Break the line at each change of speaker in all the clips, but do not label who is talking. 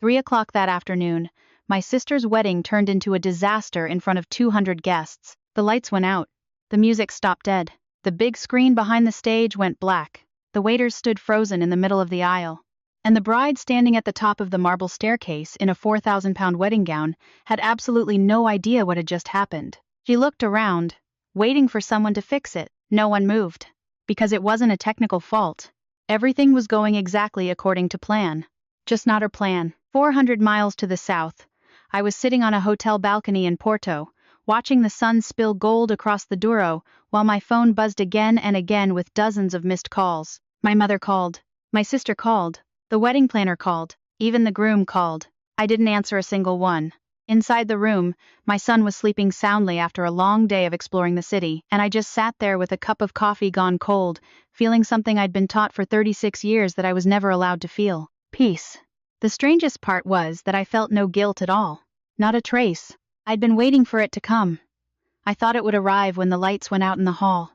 3 o'clock that afternoon, my sister's wedding turned into a disaster in front of 200 guests. The lights went out. The music stopped dead. The big screen behind the stage went black. The waiters stood frozen in the middle of the aisle. And the bride standing at the top of the marble staircase in a 4,000-pound wedding gown had absolutely no idea what had just happened. She looked around, waiting for someone to fix it. No one moved. Because it wasn't a technical fault. Everything was going exactly according to plan. Just not her plan. 400 miles to the south, I was sitting on a hotel balcony in Porto, watching the sun spill gold across the Douro, while my phone buzzed again and again with dozens of missed calls. My mother called. My sister called. The wedding planner called. Even the groom called. I didn't answer a single one. Inside the room, my son was sleeping soundly after a long day of exploring the city, and I just sat there with a cup of coffee gone cold, feeling something I'd been taught for 36 years that I was never allowed to feel: peace. The strangest part was that I felt no guilt at all. Not a trace. I'd been waiting for it to come. I thought it would arrive when the lights went out in the hall,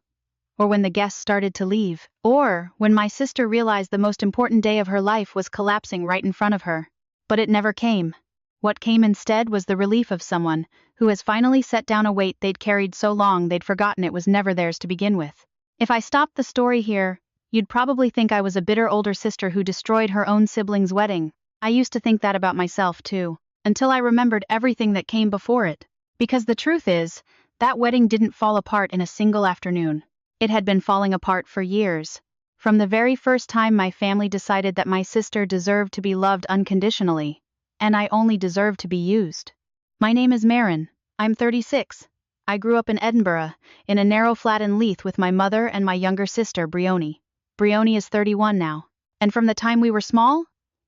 or when the guests started to leave, or when my sister realized the most important day of her life was collapsing right in front of her. But it never came. What came instead was the relief of someone who has finally set down a weight they'd carried so long they'd forgotten it was never theirs to begin with. If I stopped the story here, you'd probably think I was a bitter older sister who destroyed her own sibling's wedding. I used to think that about myself too, until I remembered everything that came before it. Because the truth is, that wedding didn't fall apart in a single afternoon. It had been falling apart for years. From the very first time my family decided that my sister deserved to be loved unconditionally, and I only deserved to be used. My name is Maren. I'm 36. I grew up in Edinburgh, in a narrow flat in Leith with my mother and my younger sister, Briony. Briony is 31 now. And from the time we were small,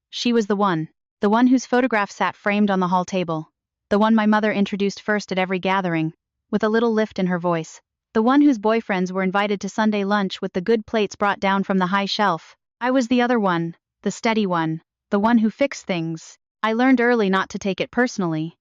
she was the one whose photograph sat framed on the hall table, the one my mother introduced first at every gathering, with a little lift in her voice, the one whose boyfriends were invited to Sunday lunch with the good plates brought down from the high shelf. I was the other one, the steady one, the one who fixed things. I learned early not to take it personally.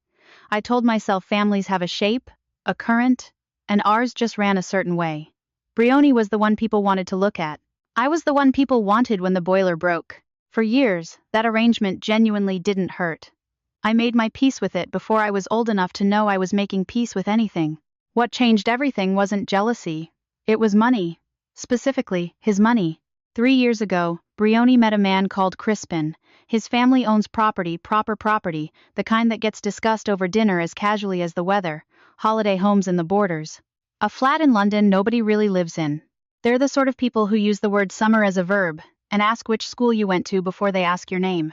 I told myself families have a shape, a current, and ours just ran a certain way. Briony was the one people wanted to look at. I was the one people wanted when the boiler broke. For years, that arrangement genuinely didn't hurt. I made my peace with it before I was old enough to know I was making peace with anything. What changed everything wasn't jealousy. It was money. Specifically, his money. 3 years ago, Briony met a man called Crispin. His family owns property, proper property, the kind that gets discussed over dinner as casually as the weather, holiday homes in the borders. A flat in London nobody really lives in. They're the sort of people who use the word summer as a verb, and ask which school you went to before they ask your name.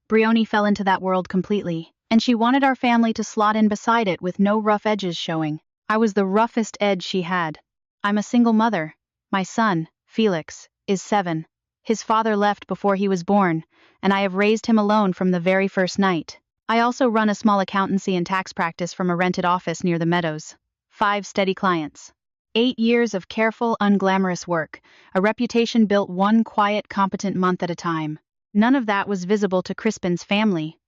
Briony fell into that world completely, and she wanted our family to slot in beside it with no rough edges showing. I was the roughest edge she had. I'm a single mother. My son, Felix, is 7. His father left before he was born, and I have raised him alone from the very first night. I also run a small accountancy and tax practice from a rented office near the Meadows. 5 steady clients. 8 years of careful, unglamorous work, a reputation built one quiet, competent month at a time. None of that was visible to Crispin's family.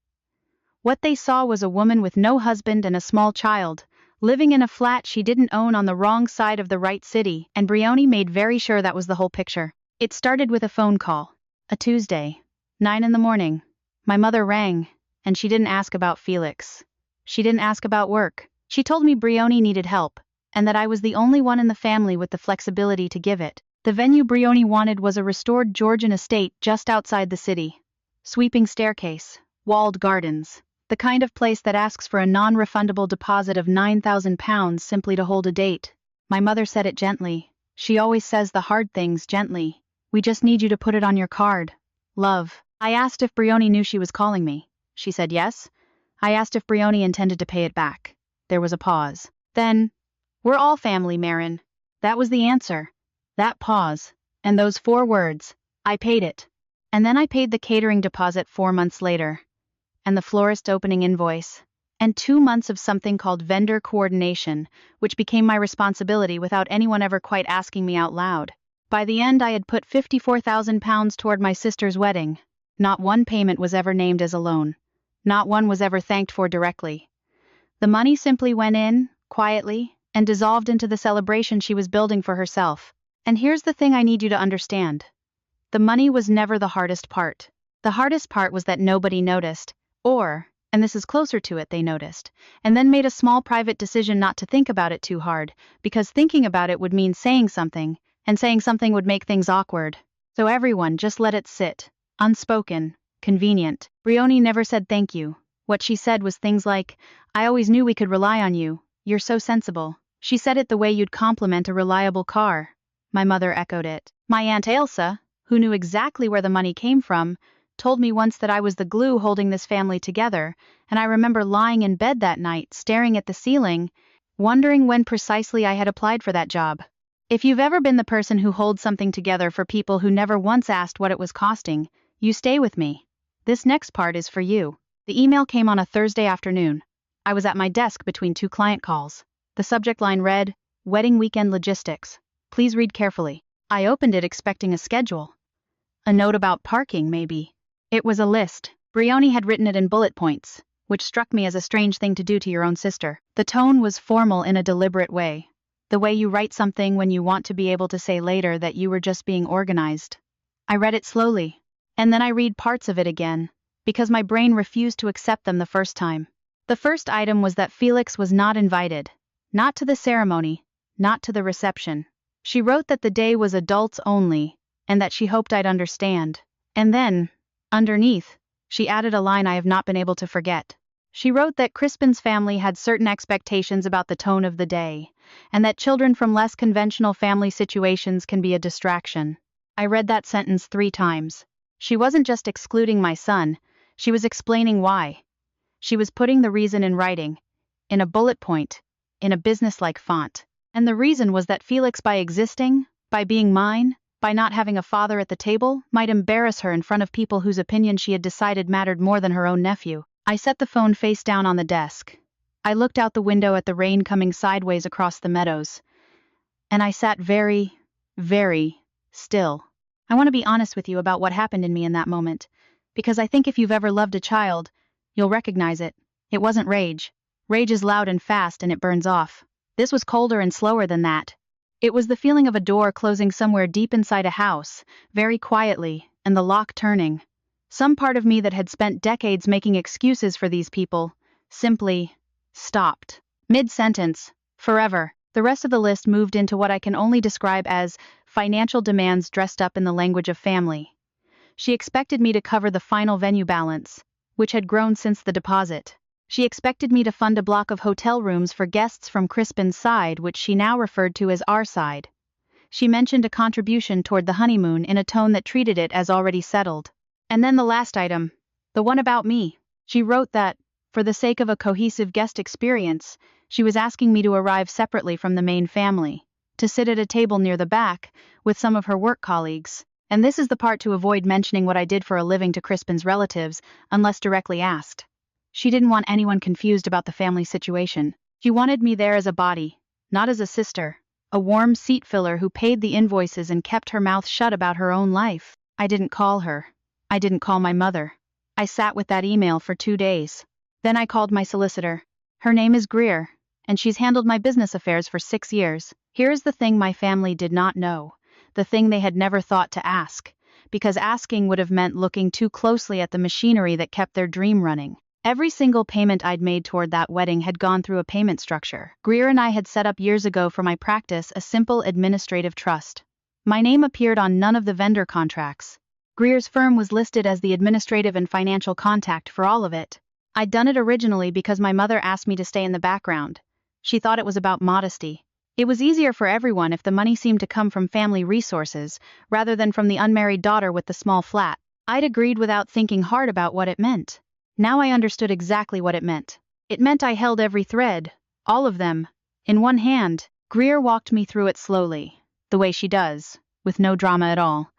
What they saw was a woman with no husband and a small child, living in a flat she didn't own on the wrong side of the right city, and Briony made very sure that was the whole picture. It started with a phone call. A Tuesday, 9 in the morning. My mother rang, and she didn't ask about Felix. She didn't ask about work. She told me Briony needed help, and that I was the only one in the family with the flexibility to give it. The venue Briony wanted was a restored Georgian estate just outside the city. Sweeping staircase, walled gardens, the kind of place that asks for a non-refundable deposit of £9,000 simply to hold a date. My mother said it gently. She always says the hard things gently. We just need you to put it on your card. Love. I asked if Briony knew she was calling me. She said yes. I asked if Briony intended to pay it back. There was a pause. Then, we're all family, Maren. That was the answer. That pause. And those 4 words. I paid it. And then I paid the catering deposit 4 months later. And the florist opening invoice. And 2 months of something called vendor coordination, which became my responsibility without anyone ever quite asking me out loud. By the end I had put £54,000 toward my sister's wedding. Not one payment was ever named as a loan. Not one was ever thanked for directly. The money simply went in, quietly, and dissolved into the celebration she was building for herself. And here's the thing I need you to understand. The money was never the hardest part. The hardest part was that nobody noticed, Or, and this is closer to it, they noticed, and then made a small private decision not to think about it too hard, because thinking about it would mean saying something, and saying something would make things awkward. So everyone just let it sit. Unspoken. Convenient. Brioni never said thank you. What she said was things like, I always knew we could rely on you. You're so sensible. She said it the way you'd compliment a reliable car. My mother echoed it. My Aunt Ailsa, who knew exactly where the money came from, told me once that I was the glue holding this family together, and I remember lying in bed that night, staring at the ceiling, wondering when precisely I had applied for that job. If you've ever been the person who holds something together for people who never once asked what it was costing, you stay with me. This next part is for you. The email came on a Thursday afternoon. I was at my desk between 2 client calls. The subject line read, Wedding Weekend Logistics. Please read carefully. I opened it expecting a schedule. A note about parking, maybe. It was a list. Brioni had written it in bullet points, which struck me as a strange thing to do to your own sister. The tone was formal in a deliberate way. The way you write something when you want to be able to say later that you were just being organized. I read it slowly, and then I read parts of it again, because my brain refused to accept them the first time. The first item was that Felix was not invited. Not to the ceremony, not to the reception. She wrote that the day was adults only, and that she hoped I'd understand. And then, underneath, she added a line I have not been able to forget. She wrote that Crispin's family had certain expectations about the tone of the day, and that children from less conventional family situations can be a distraction. I read that sentence 3 times. She wasn't just excluding my son, she was explaining why. She was putting the reason in writing, in a bullet point, in a business-like font. And the reason was that Felix, by existing, by being mine, by not having a father at the table, might embarrass her in front of people whose opinion she had decided mattered more than her own nephew. I set the phone face down on the desk. I looked out the window at the rain coming sideways across the meadows. And I sat very, very still. I want to be honest with you about what happened in me in that moment, because I think if you've ever loved a child, you'll recognize it. It wasn't rage. Rage is loud and fast and it burns off. This was colder and slower than that. It was the feeling of a door closing somewhere deep inside a house, very quietly, and the lock turning. Some part of me that had spent decades making excuses for these people simply stopped. Mid-sentence. Forever. The rest of the list moved into what I can only describe as financial demands dressed up in the language of family. She expected me to cover the final venue balance, which had grown since the deposit. She expected me to fund a block of hotel rooms for guests from Crispin's side, which she now referred to as our side. She mentioned a contribution toward the honeymoon in a tone that treated it as already settled. And then the last item, the one about me. She wrote that, for the sake of a cohesive guest experience, she was asking me to arrive separately from the main family, to sit at a table near the back, with some of her work colleagues. And this is the part to avoid mentioning what I did for a living to Crispin's relatives, unless directly asked. She didn't want anyone confused about the family situation. She wanted me there as a body, not as a sister, a warm seat filler who paid the invoices and kept her mouth shut about her own life. I didn't call her. I didn't call my mother. I sat with that email for 2 days. Then I called my solicitor. Her name is Greer, and she's handled my business affairs for 6 years. Here's the thing my family did not know, the thing they had never thought to ask, because asking would have meant looking too closely at the machinery that kept their dream running. Every single payment I'd made toward that wedding had gone through a payment structure. Greer and I had set up years ago for my practice a simple administrative trust. My name appeared on none of the vendor contracts. Greer's firm was listed as the administrative and financial contact for all of it. I'd done it originally because my mother asked me to stay in the background. She thought it was about modesty. It was easier for everyone if the money seemed to come from family resources, rather than from the unmarried daughter with the small flat. I'd agreed without thinking hard about what it meant. Now I understood exactly what it meant. It meant I held every thread, all of them, in one hand. Greer walked me through it slowly, the way she does, with no drama at all.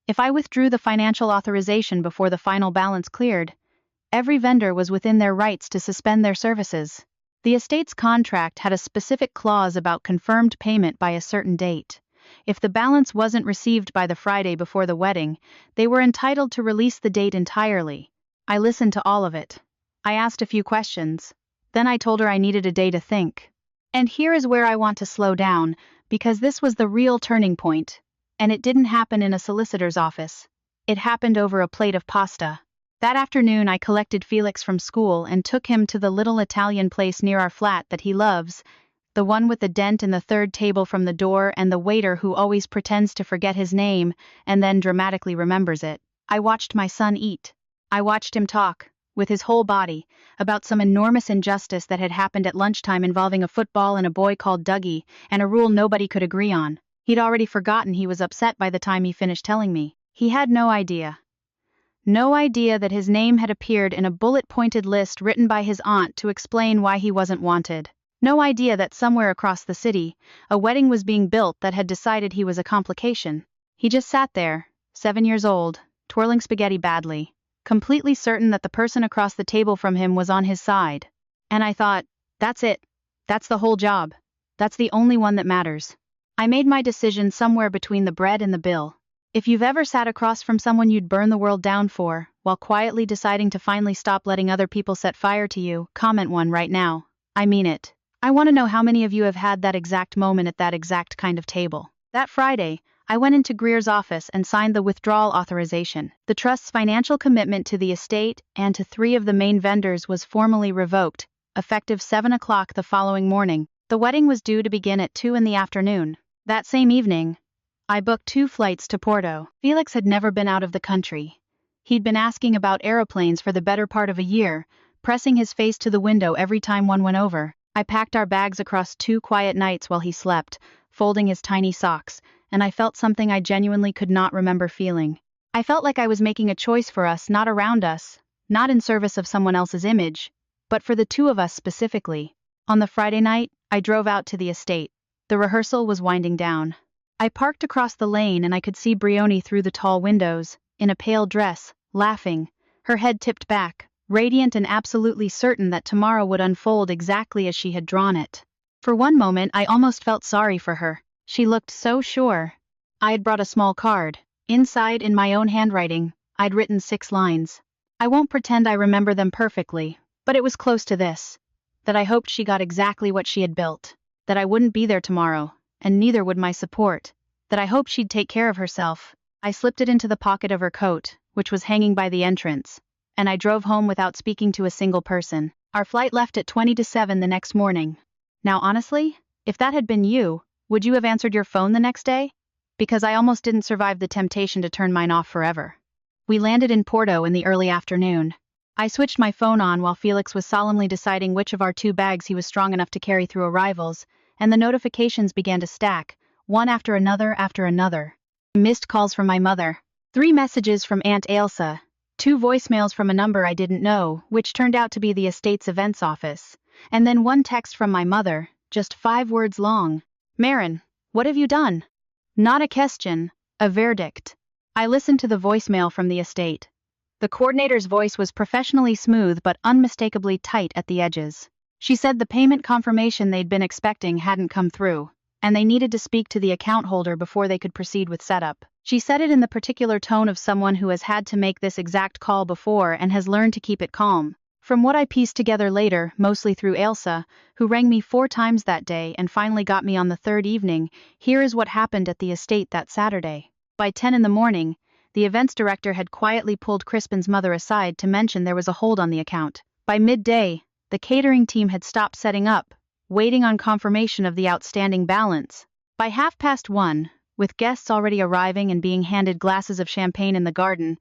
If I withdrew the financial authorization before the final balance cleared, every vendor was within their rights to suspend their services. The estate's contract had a specific clause about confirmed payment by a certain date. If the balance wasn't received by the Friday before the wedding, they were entitled to release the date entirely. I listened to all of it. I asked a few questions. Then I told her I needed a day to think. And here is where I want to slow down, because this was the real turning point. And it didn't happen in a solicitor's office. It happened over a plate of pasta. That afternoon I collected Felix from school and took him to the little Italian place near our flat that he loves, the one with the dent in the third table from the door and the waiter who always pretends to forget his name and then dramatically remembers it. I watched my son eat. I watched him talk, with his whole body, about some enormous injustice that had happened at lunchtime involving a football and a boy called Dougie, and a rule nobody could agree on. He'd already forgotten he was upset by the time he finished telling me. He had no idea. No idea that his name had appeared in a bullet-pointed list written by his aunt to explain why he wasn't wanted. No idea that somewhere across the city, a wedding was being built that had decided he was a complication. He just sat there, 7 years old, twirling spaghetti badly, completely certain that the person across the table from him was on his side. And I thought, that's it. That's the whole job. That's the only one that matters. I made my decision somewhere between the bread and the bill. If you've ever sat across from someone you'd burn the world down for, while quietly deciding to finally stop letting other people set fire to you, comment one right now. I mean it. I want to know how many of you have had that exact moment at that exact kind of table. That Friday, I went into Greer's office and signed the withdrawal authorization. The trust's financial commitment to the estate and to 3 of the main vendors was formally revoked, effective 7 o'clock the following morning. The wedding was due to begin at 2 in the afternoon. That same evening, I booked 2 flights to Porto. Felix had never been out of the country. He'd been asking about aeroplanes for the better part of a year, pressing his face to the window every time one went over. I packed our bags across 2 quiet nights while he slept, folding his tiny socks, and I felt something I genuinely could not remember feeling. I felt like I was making a choice for us, not around us, not in service of someone else's image, but for the 2 of us specifically. On the Friday night, I drove out to the estate. The rehearsal was winding down. I parked across the lane and I could see Brioni through the tall windows, in a pale dress, laughing, her head tipped back, radiant and absolutely certain that tomorrow would unfold exactly as she had drawn it. For one moment I almost felt sorry for her. She looked so sure. I had brought a small card. Inside, in my own handwriting, I'd written 6 lines. I won't pretend I remember them perfectly, but it was close to this. That I hoped she got exactly what she had built. That I wouldn't be there tomorrow, and neither would my support. That I hoped she'd take care of herself. I slipped it into the pocket of her coat, which was hanging by the entrance, and I drove home without speaking to a single person. Our flight left at 20 to 7 the next morning. Now honestly, if that had been you, would you have answered your phone the next day? Because I almost didn't survive the temptation to turn mine off forever. We landed in Porto in the early afternoon. I switched my phone on while Felix was solemnly deciding which of our 2 bags he was strong enough to carry through arrivals, and the notifications began to stack, one after another after another. Missed calls from my mother. 3 messages from Aunt Ailsa. 2 voicemails from a number I didn't know, which turned out to be the estate's events office. And then 1 text from my mother, just 5 words long. Maren, what have you done? Not a question, a verdict. I listened to the voicemail from the estate. The coordinator's voice was professionally smooth but unmistakably tight at the edges. She said the payment confirmation they'd been expecting hadn't come through, and they needed to speak to the account holder before they could proceed with setup. She said it in the particular tone of someone who has had to make this exact call before and has learned to keep it calm. From what I pieced together later, mostly through Ailsa, who rang me 4 times that day and finally got me on the 3rd evening, here is what happened at the estate that Saturday. By 10 in the morning, the events director had quietly pulled Crispin's mother aside to mention there was a hold on the account. By midday, the catering team had stopped setting up, waiting on confirmation of the outstanding balance. By 1:30, with guests already arriving and being handed glasses of champagne in the garden,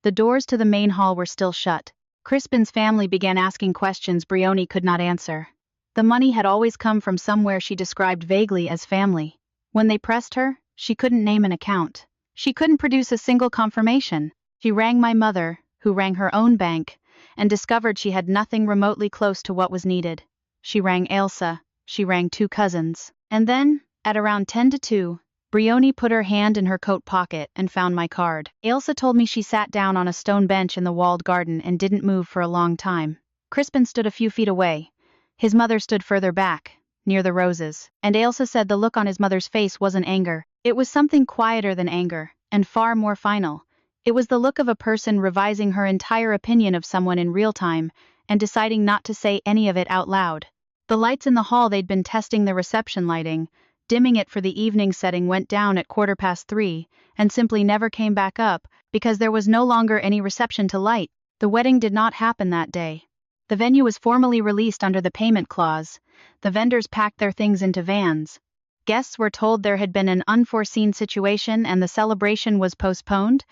the doors to the main hall were still shut. Crispin's family began asking questions Brioni could not answer. The money had always come from somewhere she described vaguely as family. When they pressed her, she couldn't name an account. She couldn't produce a single confirmation. She rang my mother, who rang her own bank, and discovered she had nothing remotely close to what was needed. She rang Ailsa, she rang 2 cousins. And then, at around 10 to 2, Brioni put her hand in her coat pocket and found my card. Ailsa told me she sat down on a stone bench in the walled garden and didn't move for a long time. Crispin stood a few feet away. His mother stood further back, near the roses, and Ailsa said the look on his mother's face wasn't anger. It was something quieter than anger, and far more final. It was the look of a person revising her entire opinion of someone in real time, and deciding not to say any of it out loud. The lights in the hall they'd been testing the reception lighting, dimming it for the evening setting went down at 3:15, and simply never came back up, because there was no longer any reception to light. The wedding did not happen that day. The venue was formally released under the payment clause. The vendors packed their things into vans. Guests were told there had been an unforeseen situation and the celebration was postponed,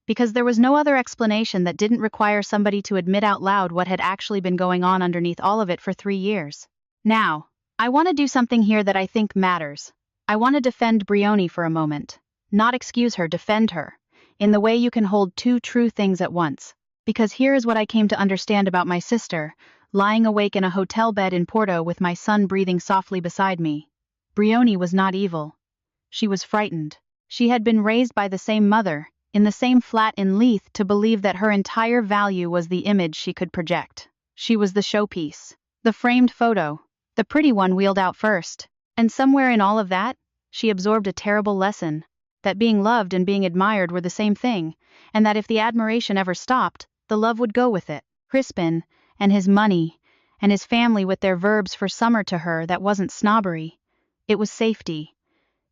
because there was no other explanation that didn't require somebody to admit out loud what had actually been going on underneath all of it for 3 years. Now, I want to do something here that I think matters. I want to defend Brioni for a moment. Not excuse her, defend her. In the way you can hold two true things at once. Because here is what I came to understand about my sister, lying awake in a hotel bed in Porto with my son breathing softly beside me. Brioni was not evil. She was frightened. She had been raised by the same mother, in the same flat in Leith, to believe that her entire value was the image she could project. She was the showpiece. The framed photo. The pretty one wheeled out first. And somewhere in all of that, she absorbed a terrible lesson. That being loved and being admired were the same thing, and that if the admiration ever stopped, the love would go with it. Crispin, and his money, and his family with their verbs for summer to her, that wasn't snobbery. It was safety.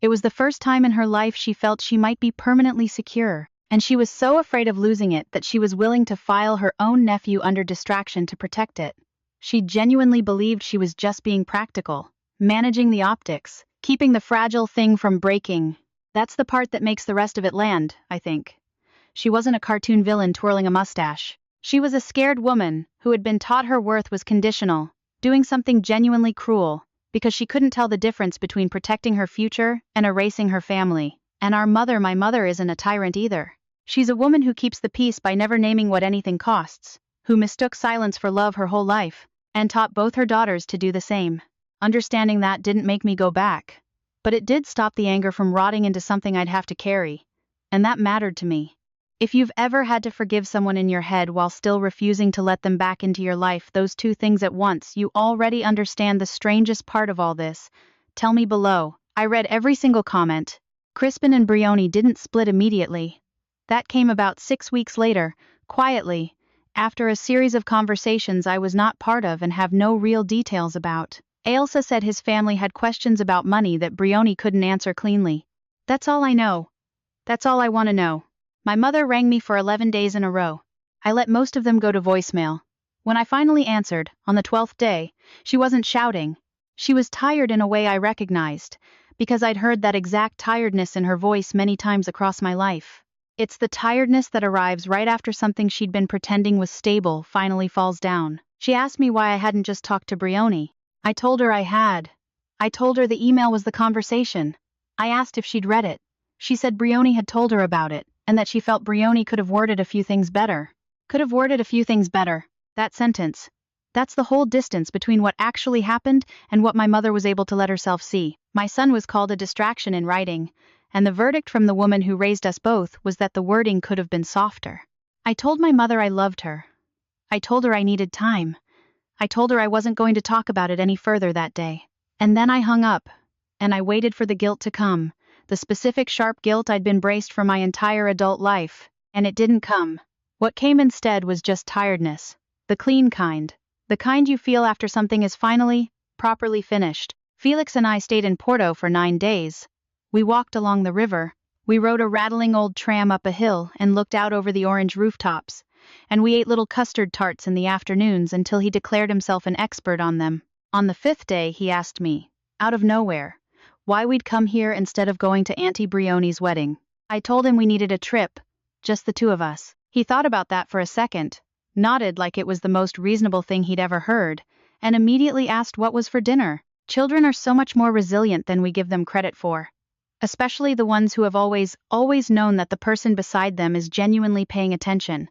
It was the first time in her life she felt she might be permanently secure, and she was so afraid of losing it that she was willing to file her own nephew under distraction to protect it. She genuinely believed she was just being practical, managing the optics, keeping the fragile thing from breaking. That's the part that makes the rest of it land, I think. She wasn't a cartoon villain twirling a mustache. She was a scared woman who had been taught her worth was conditional, doing something genuinely cruel, because she couldn't tell the difference between protecting her future and erasing her family. And my mother isn't a tyrant either. She's a woman who keeps the peace by never naming what anything costs, who mistook silence for love her whole life, and taught both her daughters to do the same. Understanding that didn't make me go back, but it did stop the anger from rotting into something I'd have to carry, and that mattered to me. If you've ever had to forgive someone in your head while still refusing to let them back into your life, those two things at once, you already understand the strangest part of all this. Tell me below. I read every single comment. Crispin and Brioni didn't split immediately. That came about 6 weeks later, quietly, after a series of conversations I was not part of and have no real details about. Ailsa said his family had questions about money that Brioni couldn't answer cleanly. That's all I know. That's all I want to know. My mother rang me for 11 days in a row. I let most of them go to voicemail. When I finally answered, on the 12th day, she wasn't shouting. She was tired in a way I recognized, because I'd heard that exact tiredness in her voice many times across my life. It's the tiredness that arrives right after something she'd been pretending was stable finally falls down. She asked me why I hadn't just talked to Brioni. I told her I had. I told her the email was the conversation. I asked if she'd read it. She said Brioni had told her about it, and that she felt Brioni could have worded a few things better. Could have worded a few things better. That sentence. That's the whole distance between what actually happened and what my mother was able to let herself see. My son was called a distraction in writing, and the verdict from the woman who raised us both was that the wording could have been softer. I told my mother I loved her. I told her I needed time. I told her I wasn't going to talk about it any further that day. And then I hung up, and I waited for the guilt to come. The specific sharp guilt I'd been braced for my entire adult life, and it didn't come. What came instead was just tiredness. The clean kind. The kind you feel after something is finally, properly finished. Felix and I stayed in Porto for 9 days. We walked along the river. We rode a rattling old tram up a hill and looked out over the orange rooftops. And we ate little custard tarts in the afternoons until he declared himself an expert on them. On the 5th day he asked me, out of nowhere, why we'd come here instead of going to Auntie Brioni's wedding. I told him we needed a trip, just the two of us. He thought about that for a second, nodded like it was the most reasonable thing he'd ever heard, and immediately asked what was for dinner. Children are so much more resilient than we give them credit for. Especially the ones who have always known that the person beside them is genuinely paying attention.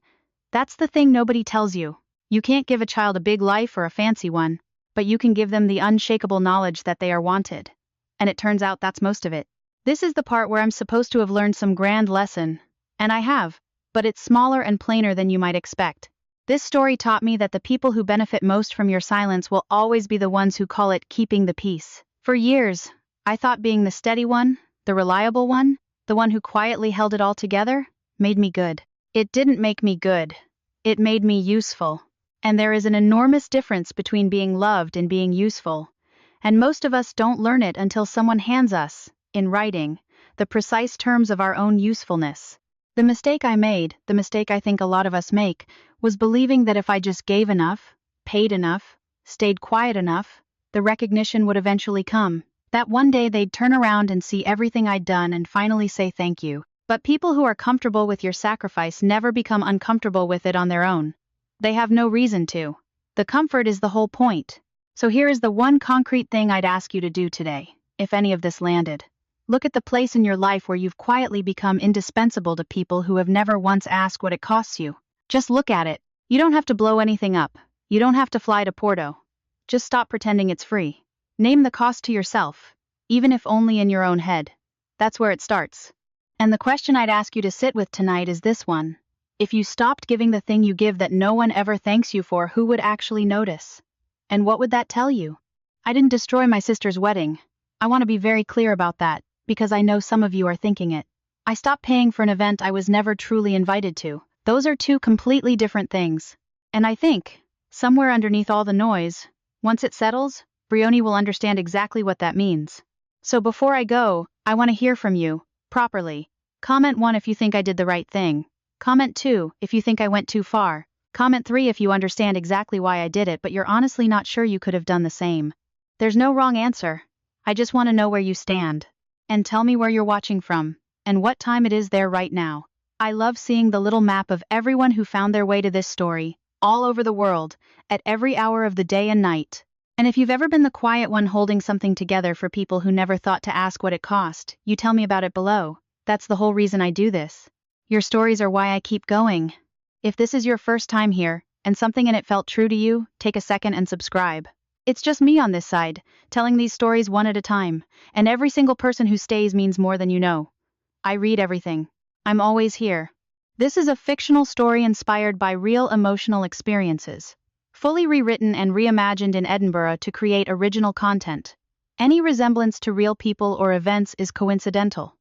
That's the thing nobody tells you. You can't give a child a big life or a fancy one, but you can give them the unshakable knowledge that they are wanted. And it turns out that's most of it. This is the part where I'm supposed to have learned some grand lesson, and I have, but it's smaller and plainer than you might expect. This story taught me that the people who benefit most from your silence will always be the ones who call it keeping the peace. For years, I thought being the steady one, the reliable one, the one who quietly held it all together, made me good. It didn't make me good. It made me useful. And there is an enormous difference between being loved and being useful. And most of us don't learn it until someone hands us, in writing, the precise terms of our own usefulness. The mistake I made, the mistake I think a lot of us make, was believing that if I just gave enough, paid enough, stayed quiet enough, the recognition would eventually come. That one day they'd turn around and see everything I'd done and finally say thank you. But people who are comfortable with your sacrifice never become uncomfortable with it on their own. They have no reason to. The comfort is the whole point. So here is the one concrete thing I'd ask you to do today, if any of this landed. Look at the place in your life where you've quietly become indispensable to people who have never once asked what it costs you. Just look at it. You don't have to blow anything up. You don't have to fly to Porto. Just stop pretending it's free. Name the cost to yourself, even if only in your own head. That's where it starts. And the question I'd ask you to sit with tonight is this one. If you stopped giving the thing you give that no one ever thanks you for, who would actually notice? And what would that tell you? I didn't destroy my sister's wedding. I want to be very clear about that, because I know some of you are thinking it. I stopped paying for an event I was never truly invited to. Those are two completely different things. And I think, somewhere underneath all the noise, once it settles, Brioni will understand exactly what that means. So before I go, I want to hear from you, properly. Comment 1 if you think I did the right thing. Comment 2 if you think I went too far. Comment 3 if you understand exactly why I did it but you're honestly not sure you could have done the same. There's no wrong answer. I just want to know where you stand. And tell me where you're watching from, and what time it is there right now. I love seeing the little map of everyone who found their way to this story, all over the world, at every hour of the day and night. And if you've ever been the quiet one holding something together for people who never thought to ask what it cost, you tell me about it below. That's the whole reason I do this. Your stories are why I keep going. If this is your first time here, and something in it felt true to you, take a second and subscribe. It's just me on this side, telling these stories one at a time, and every single person who stays means more than you know. I read everything. I'm always here. This is a fictional story inspired by real emotional experiences, fully rewritten and reimagined in Edinburgh to create original content. Any resemblance to real people or events is coincidental.